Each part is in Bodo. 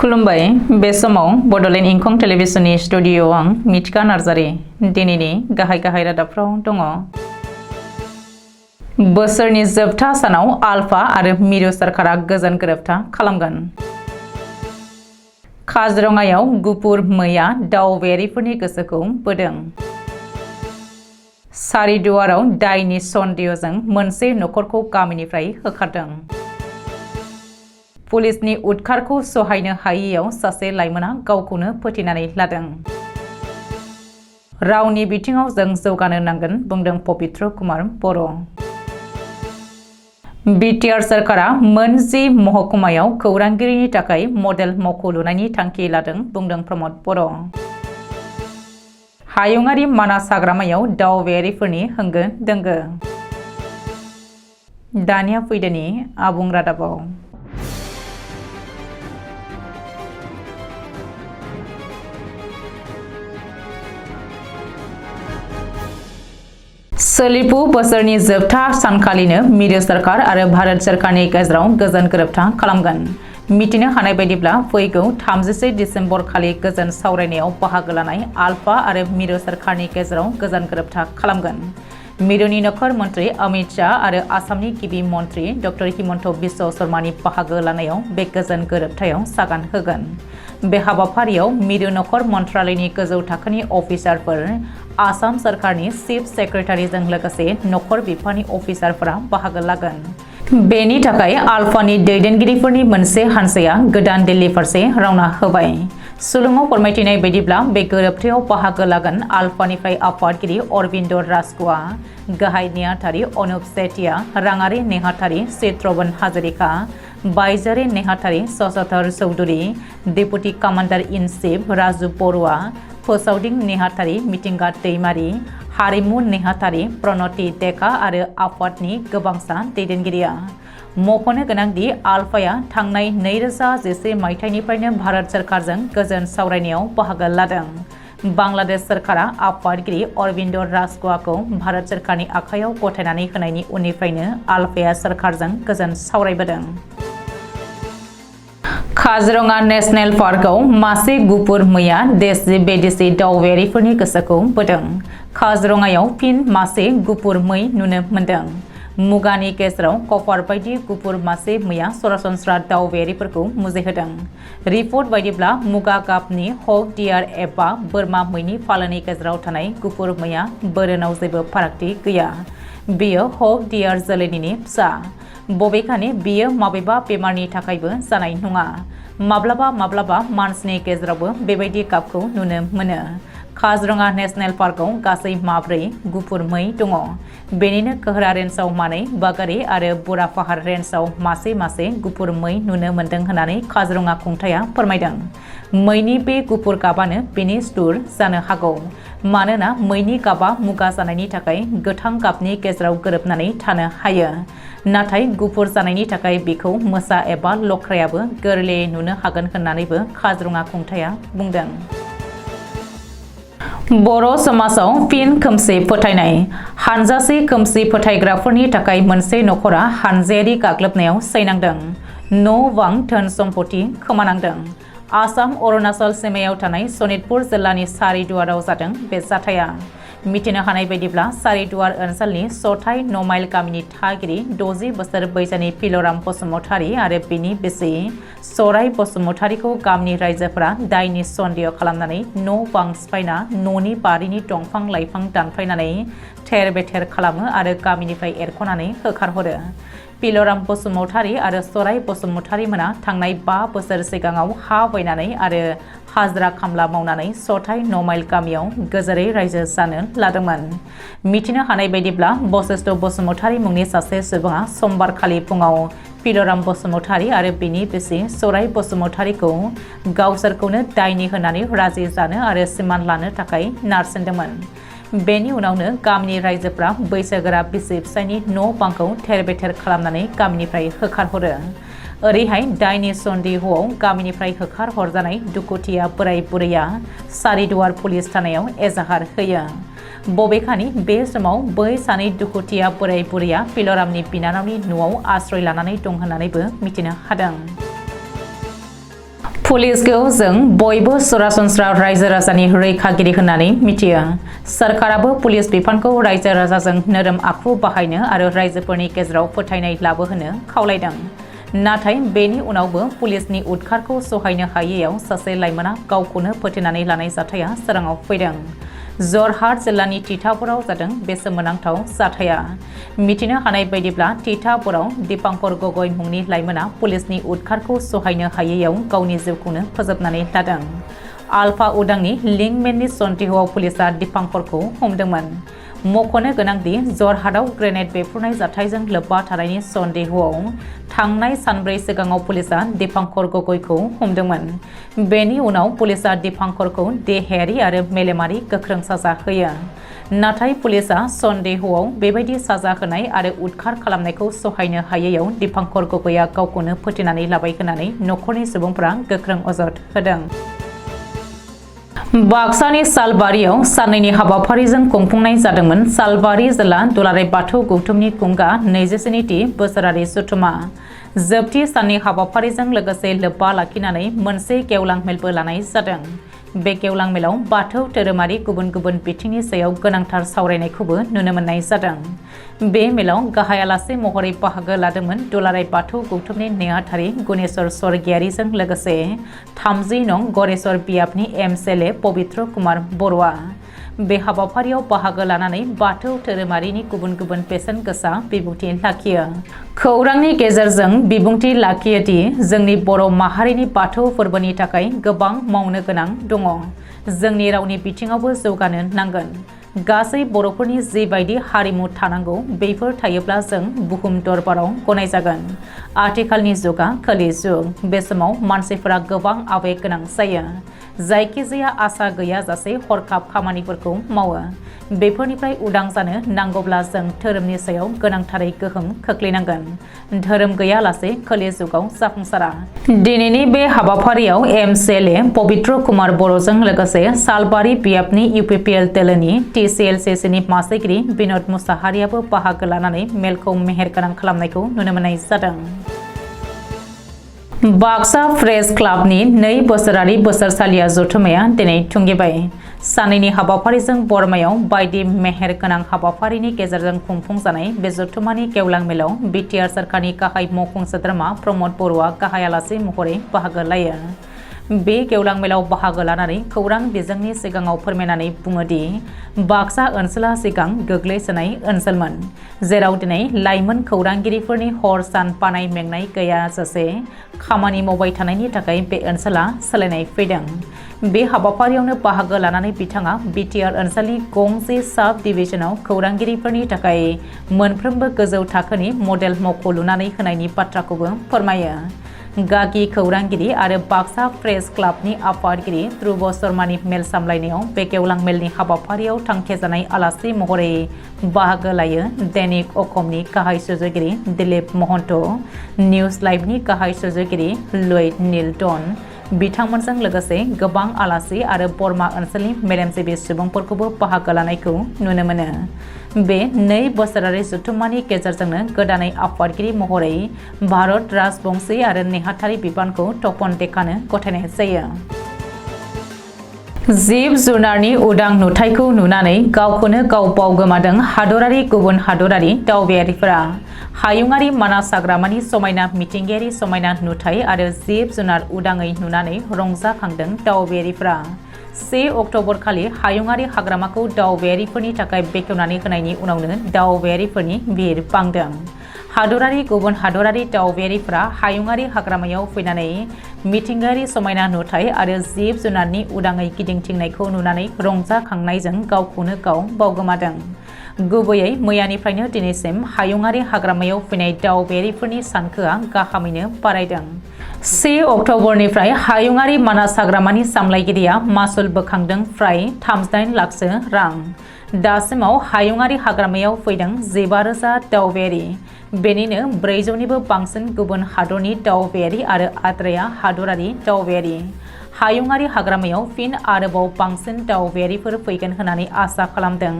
खुलुमबाय बे समाव बडलेण्ड इंखं टेलिभिजननि स्टुडिअ आं मिथिका नार्जारी दिनैनि गाहाय रादाबफ्राव दङ। बोसोरनि जोबथा सानाव आलफा आरो मिरु सरकारा गोजोन गोरोबथा खालामगोन। काजिरङायाव गुफुर मैया दावबायारिफोरनि गोसोखौ बोदों। सारिदुवाराव दायनि सन्देहजों मोनसे नखरखौ गामिनिफ्राय होखारदों। पुलिसनि उदखारखौ सहायनो हायैयाव सासे लाइमोना गावखौनो फोथैनानै लादों। रावनि बिथिङाव जों जौगानो नांगोन बुंदों पबित्र कुमार बर'। बिटिआर सरकारा मोन 10 महकुमायाव खौरांगिरिनि थाखाय मडेल मावख' लुनायनि थांखि लादों बुंदों प्रमद बर'। हायुङारि मानास हाग्रामायाव दावबायारिफोरनि होंगो दोंगो। दानिया फैदोनि आबुं रादाबाव। सोलिफु बोसोरनि जोबथा सानखालिनो मिरु सरकार आरो भारत सरकारनि गेजेराव गोजोन गोरोबथा खालामगोन। मिथिनो हानाय बायदिब्ला फैगौ 31 दिसेम्बर खालि गोजोन सावरायनायाव बाहागो लानाय आलफा आरो मिरु सरकारनि गेजेराव गोजोन गोरोबथा खालामगोन। मिरुनि नखर मन्त्रि अमित शाह आरो आसामनि गिबि मन्त्रि डक्टर हिमन्त बिश्व शर्मानि बाहागो लानायाव बे गोजोन गोरोबथायाव सागान होगोन। बे हाबाफारियाव मिरु नखर मन्त्रालयनि गोजौ थाखोनि अफिसारफोर, आसाम सरकारनि चिफ सेक्रेटारिजों लोगोसे नखर बिफाननि अफिसारफोरा बाहागो लागोन। बेनि थाखाय आलफानि दैदेनगिरिफोरनि मोनसे हानजाया गोदान दिल्ली फारसे रवाना होबाय। सुलुङाव फोरमायथिनाय बायदिब्ला बे गोरोबथायाव बाहागो लागोन आलफानिफ्राय आफादगिरि अरबिन्द राजगुआ, गाहाय नेहाथारि अनुप सेठिया, राङारि नेहाथारि चित्रबन हाजरिका, बायजोआरि नेहाथारि Shashadhar Choudhury, deputy commander in chief Raju Baruah, फोसावदिं नेहाथारि मिथिंगा दैमारी, हारिमु नेहाथारि प्रणति डेका आरो आफादनि गोबांसा दैदेनगिरिया। मख'नो गोनांदि आलफाया थांनाय 2011 मायथाइनिफ्रायनो भारत सरकारजों गोजोन सावरायनायाव बाहागो लादों। बांलादेश सरकारा आफादगिरि अरबिन्द राजगुआखौ भारत सरकारनि आखायाव गथायनानै होनायनि उननिफ्रायनो आलफाया सरकारजों गोजोन सावरायबोदों। काजिरङा नेशनेल पार्कआव मासे गुफुर मैया देशी बेदेशी दावबायारिफोरनि गोसोखौ बोदों। काजिरङायाव फिन मासे गुफुर मै नुनो मोन्दों। मुगानि गेजेराव कफार बायदि गुफुर मासे मैया सरासनस्रा दावबायारिफोरखौ मुजिहोदों। रिपर्ट बायदिब्ला मुगा गाबनि हक डियार एबा बोरमा मैनि फालोनि गेजेराव थानाय गुफुर मैया बोरोनाव जेबो फारागथि गैया। बेयो हक डियार जोलैनिनो फिसा। बबेखानि बेयो माबेबा बेमारनि थाखायबो जानाय नङा। माब्लाबा मानसिनि गेजेरावबो बेबायदि गाबखौ नुनो मोनो। काजिरङा नेशनेल पार्कआव गासै 4 गुफुर मै दङ। बेनिनो कोहरा रेन्जआव 2, बागारी आरो बुरा फाहार रेन्जआव मासे गुफुर मै नुनो मोन्दों होननानै काजिरङा खुंथाया फोरमायदों। मैनि बे गुफुर गाबानो बेनि सुथुर जानो हागौ। मानोना मैनि गाबा मुगा जानायनि थाखाय गोथां गाबनि गेजेराव गोरोबनानै थानो हायो। नाथाय गुफुर जानायनि थाखाय बेखौ मोसा एबा लख्रायाबो गोरलैयै नुनो हागोन होननानैबो काजिरङा खुंथाया बुंदों। बर' समाजाव फिन खोमसि फोथायनाय। हानजासे खोमसि फोथायग्राफोरनि थाखाय मोनसे नखरा हानजायारि गाग्लोबनायाव सैनांदों। न' बां धोन सम्पति खोमानांदों। आसाम अरुणाचल सीमायाव थानाय सनितपुर जिल्लानि सारिदुवाराव जादों बे जाथाया। मिथिनो हानाय बायदिब्ला सारिदुवार ओनसोलनि सथाय नमाइल गामिनि थागिरि 60 बोसोर बैसोनि पिलराम बसुमतारी आरो बिनि बिसि सराय बसुमतारीखौ गामिनि रायजोफोरा दायनि सन्देह खालामनानै न' बां सिफायना न'नि बारिनि दंफां लाइफां दानफायनानै थेर बेथेर खालामो आरो गामिनिफ्राय एरख'नानै होखारहरो। पिलराम बसुमतारी आरो सराय बसुमतारी मोना थांनाय 5 बोसोर सिगाङाव हा बायनानै आरो हाजिरा खामला मावनानै सथाय नमाइल गामियाव गोजोरै रायजो जानो लादोंमोन। मिथिनो हानाय बायदिब्ला बशिष्ठ बसुमतारी मुंनि सासे सुबुङा समबारखालि फुङाव पिलराम बसुमतारी आरो बिनि बिसि सराय बसुमतारीखौ गावसोरखौनो दायनि होनानै राजि जानो आरो सिमान लानो थाखाय नारसिनदोंमोन। बेनि उनावनो गामिनि रायजोफ्रा बैसोगोरा बिसि फिसायनि न' बांखौ थेर बेथेर खालामनानै गामिनिफ्राय होखारहरो। ओरैहाय दायनि सन्देहआव गामिनिफ्राय होखारहरजानाय दुखुथिया बोराय बुरैया सारिदुवार पुलिस थानायाव एजाहार होयो। बबेखानि बे समाव बै सानै दुखुथिया बोराय बुरैया पिलरामनि बिनानावनि न'आव आश्रय लानानै दं होननानैबो मिथिनो हादों। पुलिसखौ जों बयबो सरासनस्रा रायजो राजानि रैखागिरि होननानै मिथियो। सरकाराबो पुलिस बिफानखौ रायजो राजाजों नोरोम आखु बाहायनो आरो रायजोफोरनि गेजेराव फोथायनाय लाबोहोनो खावलायदों। नाथाय बेनि उनावबो पुलिसनि उदखारखौ सहायनो हायैयाव सासे लाइमोना गावखौनो फोथैनानै लानाय जाथाया सोराङाव फैदों। जरहाट जिल्लानि तिताबराव जादों बे सोमोनांथाव जाथाया। मिथिनो हानाय बायदिब्ला तिताबराव दीपांकर गगৈ मुंनि लाइमोना पुलिसनि उदखारखौ सहायनो हायैयाव गावनि जिउखौनो फोजोबनानै लादों। आलफा उदांनि लिंकमेननि सन्देहआव पुलिसा दीपांकरखौ हमदोंमोन। मख'नो गोनांदि जरहाटआव ग्रेनेड बेफ्रुनाय जाथायजों लोब्बा थानायनि सन्देहआव थांनाय सानब्रै सिगाङाव पुलिसा दीपांकर गगैखौ हमदोंमोन। बेनि उनाव पुलिसा दीपांकरखौ देहायारि आरो मेलेमारि गोख्रों साजा होयो। नाथाय पुलिसा सन्देहआव बेबायदि साजा होनाय आरो उदखार खालामनायखौ सहायनो हायैयाव दीपांकर गगैआ गावखौनो फोथैनानै लाबाय होननानै नखरनि सुबुंफोरा गोख्रों अजद होदों। बाक्सानि सालबारियाव साननैनि हाबाफारिजों खुंफुंनाय जादोंमोन सालबारि जिल्ला दुलाराय बाथौ गौथुमनि खुंगा 27थि बोसोरारि जथुमा। जोबथि साननि हाबाफारिजों लोगोसे लोब्बा लाखिनानै मोनसे गेवलां मेलबो लानाय जादों। बे गेवलां मेलाव बाथौ धोरोमारि गुबुन गुबुन बिथिंनि सायाव गोनांथार सावरायनायखौबो नुनो मोननाय जादों। बे मेलाव गाहाय आलासि महरै बाहागो लादोंमोन दुलाराय बाथौ गौथुमनि नेहाथारि गुनेश्वर स्वर्गियारिजों लोगोसे 30 नं गरेश्वर बियाबनि एमएलए पबित्र कुमार बर'आ। बे हाबाफारियाव बाहागो लानानै बाथौ धोरोमारिनि गुबुन गुबुन बेसेन गोसा बिबुंथि लाखियो। खौरांनि गेजेरजों बिबुंथि लाखियोदि जोंनि बर' माहारिनि बाथौ फोरबोनि थाखाय गोबां मावनो गोनां दङ। जोंनि रावनि बिथिङावबो जौगानो नांगोन। गासै बर'फोरनि जिबायदि हारिमु थानांगौ बेफोर थायोब्ला जों बुहुम दरबाराव गनायजागोन। आथिखालनि जुगा कलि जुग। बे समाव मानसिफोरा गोबां आबेग गोनां जायो। जायखिजाया आसा गैयाजासे हरखाब खामानिफोरखौ मावो। बेफोरनिफ्राय उदां जानो नांगौब्ला जों धोरोमनि सायाव गोनांथारै गोहोम खोख्लैनांगोन। धोरोम गैयालासे कलि जुगाव जाफुंसारा। दिनैनि बे हाबाफारियाव एमएलए पबित्र कुमार बर'जों लोगोसे सालबारि बियाबनि इउपिपिएल दोलोनि टिसिएलसिसिनि मासिगिरि बिन'द मुसाहारियाबो बाहागो लानानै मेलखौ मेहेरगोनां खालामनायखौ नुनो मोननाय जादों। बाक्सा प्रेस क्लाबनि 2 बोसोरारि बोसोरसालिया जथुमाया दिनै थुंगेबाय। साननैनि हाबाफारिजों बरमायाव बायदि मेहेर गोनां हाबाफारिनि गेजेरजों खुंफुंजानाय बे जथुमानि गेवलां मेलाव बिटिआर सरकारनि गाहाय मावफुं सोद्रोमा प्रमद बर'आ गाहाय आलासि महरै बाहागो लायो। बे गेवलां मेलाव बाहागो लानानै खौरां बिजोंनि सिगाङाव फोरमायनानै बुङोदि बाक्सा ओनसोला सिगां गोग्लैसोनाय ओनसोलमोन, जेराव दिनै लाइमोन खौरांगिरिफोरनि हर सान बानाय मेंनाय गैयाजासे खामानि मावबाय थानायनि थाखाय बे ओनसोला सोलायनाय फैदों। बे हाबाफारियावनो बाहागो लानानै बिथाङा बिटिआर ओनसोलनि गंसे साब डिभिजनाव खौरांगिरिफोरनि थाखाय मोनफ्रोमबो गोजौ थाखोनि मडेल मावख' लुनानै होनायनि बाथ्राखौबो फोरमायो। गागि खौरांगिरि आरो बाक्सा प्रेस क्लाबनि आफादगिरि ध्रुव शर्मानि मेल सामलायनायाव बे गेवलां मेलनि हाबाफारियाव थांखिजानाय आलासि महरै बाहागो लायो दैनिक अखमनि गाहाय सुजुगिरि दिलीप महन्त, निउज लाइभनि गाहाय सुजुगिरि लुइड नीलटन। बिथांमोनजों लोगोसे गोबां आलासि आरो बरमा ओनसोलनि मेलेमजिबि सुबुंफोरखौबो बाहागो लानायखौ नुनो मोनो। बे 2 बोसोरारि जथुम्मानि गेजेरजोंनो गोदानै आफादगिरि महरै भारत राजबंशी आरो नेहाथारि बिबानखौ तपन देखानो गथायनाय जायो। जिब जुनारनि उदां नुथायखौ नुनानै गावखौनो गाव बावगोमादों हादरारि गुबुन हादरारि दावबायारिफोरा। हायुङारि मानास हाग्रामानि समायना मिथिंगायारि समायना नुथाय आरो जिब जुनार उदाङै नुनानै रंजाखांदों दावबायारिफोरा। 1 अक्ट'बर खालि हायुङारि हाग्रामाखौ दावबायारिफोरनि थाखाय बेखेवनानै होनायनि उनावनो दावबायारिफोरनि भिर बांदों। हादरारि गुबुन हादरारि दावबायारिफोरा हायुङारि हाग्रामायाव फैनानै मिथिंगायारि समायना नुथाय आरो जिब जुनारनि उदाङै गिदिंथिंनायखौ नुनानै रंजाखांनायजों गावखौनो गाव बावगोमादों। गुबैयै मैयानिफ्रायनो दिनैसिम हायुङारि हाग्रामायाव फैनाय दावबायारिफोरनि सानखोआ गाहामैनो बारायदों। 1 अक्ट'बरनिफ्राय हायुङारि मानास हाग्रामानि सामलायगिरिया मासुल बोखांदों फ्राय 38 लाखसो रां। दासिमाव हायुङारि हाग्रामायाव फैदों 15,000 दावबायारि। बेनिनो 400निबो बांसिन गुबुन हादरनि दावबायारि आरो आद्राया हादरारि दावबायारि। हायुङारि हाग्रामायाव फिन आरोबाव बांसिन दावबायारिफोर फैगोन होननानै आसा खालामदों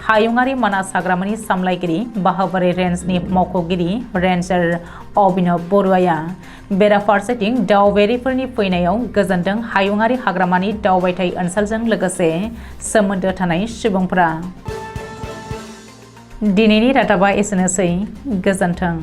हायुङारि मानास हाग्रामानि सामलायगिरि बाहाबारि रेन्जनि मावख'गिरि रेन्जार अभिनव बरुवाया। बेराफारसेथिं दावबायारिफोरनि फैनायाव गोजोनदों हायुङारि हाग्रामानि दावबायथाय ओनसोलजों लोगोसे सोमोन्दो थानाय सुबुंफोरा। दिनैनि रादाबा एसेनोसै। गोजोन्थों।